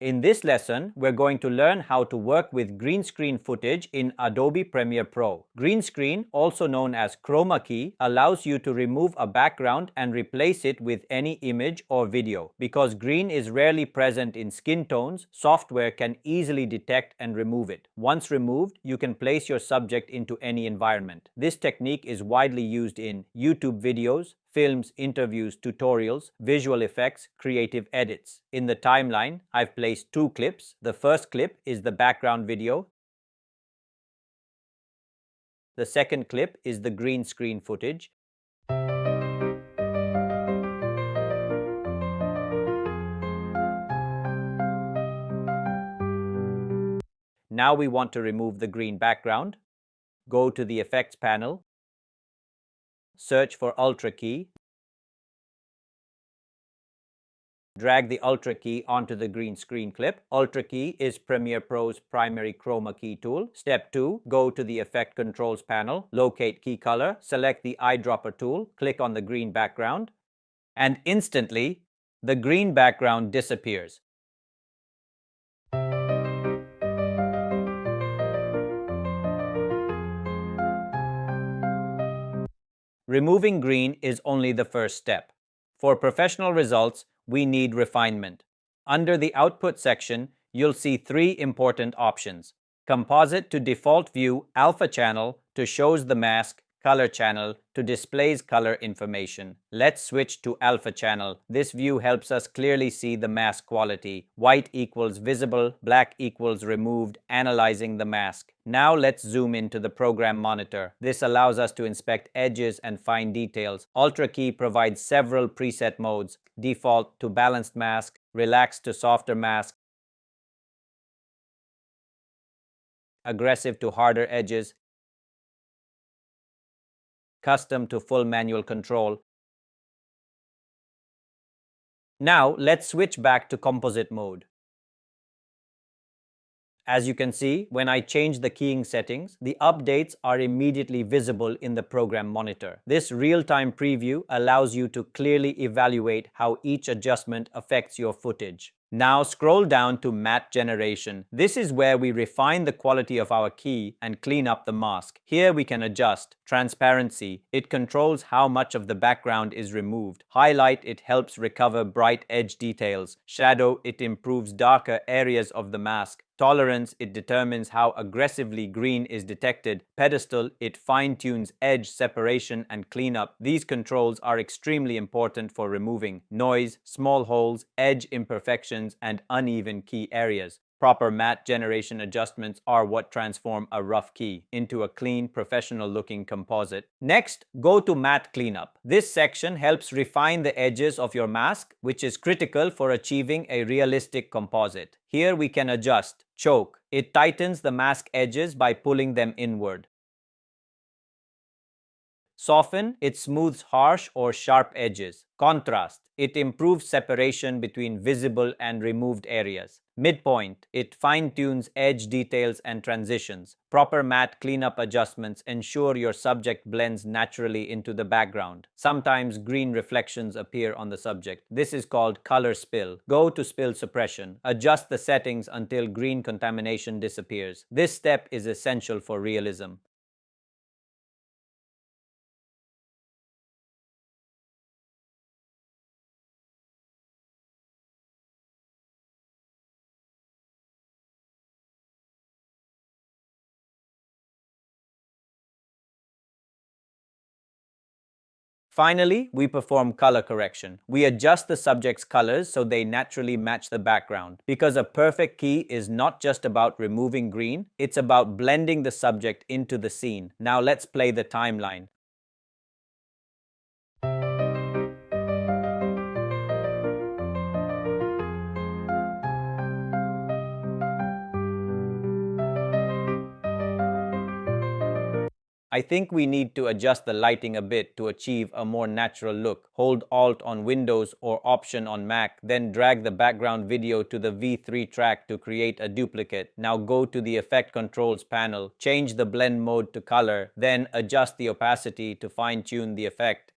In this lesson, we're going to learn how to work with green screen footage in Adobe Premiere Pro. Green screen, also known as chroma key, allows you to remove a background and replace it with any image or video. Because green is rarely present in skin tones, software can easily detect and remove it. Once removed, you can place your subject into any environment. This technique is widely used in YouTube videos, films, interviews, tutorials, visual effects, creative edits. In the timeline, I've placed 2 clips. The first clip is the background video. The second clip is the green screen footage. Now we want to remove the green background. Go to the Effects panel. Search for Ultra key. Drag the Ultra key onto the green screen clip. Ultra key is Premiere Pro's primary chroma key tool. Step 2, go to the Effect Controls panel, locate key color, select the eyedropper tool, click on the green background, and instantly, the green background disappears. Removing green is only the first step. For professional results, we need refinement. Under the Output section, you'll see 3 important options. Composite to default view alpha channel to shows the mask, color channel to displays color information. Let's switch to alpha channel. This view helps us clearly see the mask quality. White equals visible, black equals removed, analyzing the mask. Now let's zoom into the program monitor. This allows us to inspect edges and fine details. Ultra key provides several preset modes: default to balanced mask, relaxed to softer mask, aggressive to harder edges, custom to full manual control. Now let's switch back to composite mode. As you can see, when I change the keying settings, the updates are immediately visible in the program monitor. This real-time preview allows you to clearly evaluate how each adjustment affects your footage. Now scroll down to matte generation. This is where we refine the quality of our key and clean up the mask. Here we can adjust transparency. It controls how much of the background is removed. Highlight, it helps recover bright edge details. Shadow, it improves darker areas of the mask. Tolerance, it determines how aggressively green is detected. Pedestal, it fine-tunes edge separation and cleanup. These controls are extremely important for removing noise, small holes, edge imperfections, and uneven key areas. Proper matte generation adjustments are what transform a rough key into a clean, professional-looking composite. Next, go to Matte Cleanup. This section helps refine the edges of your mask, which is critical for achieving a realistic composite. Here we can adjust Choke. It tightens the mask edges by pulling them inward. Soften, it smooths harsh or sharp edges. Contrast, it improves separation between visible and removed areas. Midpoint, it fine-tunes edge details and transitions. Proper matte cleanup adjustments ensure your subject blends naturally into the background. Sometimes green reflections appear on the subject. This is called color spill. Go to spill suppression. Adjust the settings until green contamination disappears. This step is essential for realism. Finally, we perform color correction. We adjust the subject's colors so they naturally match the background. Because a perfect key is not just about removing green, it's about blending the subject into the scene. Now let's play the timeline. I think we need to adjust the lighting a bit to achieve a more natural look. Hold Alt on Windows or Option on Mac, then drag the background video to the V3 track to create a duplicate. Now go to the Effect Controls panel, change the blend mode to color, then adjust the opacity to fine-tune the effect.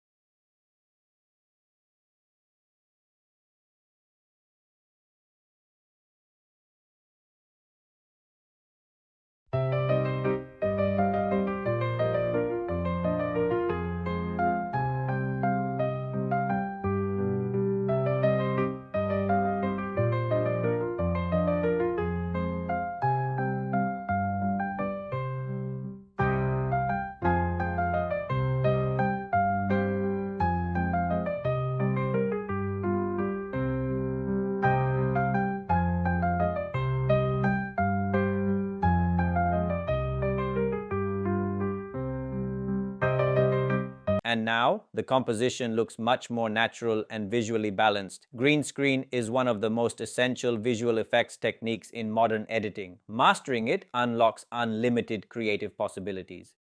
And now, the composition looks much more natural and visually balanced. Green screen is one of the most essential visual effects techniques in modern editing. Mastering it unlocks unlimited creative possibilities.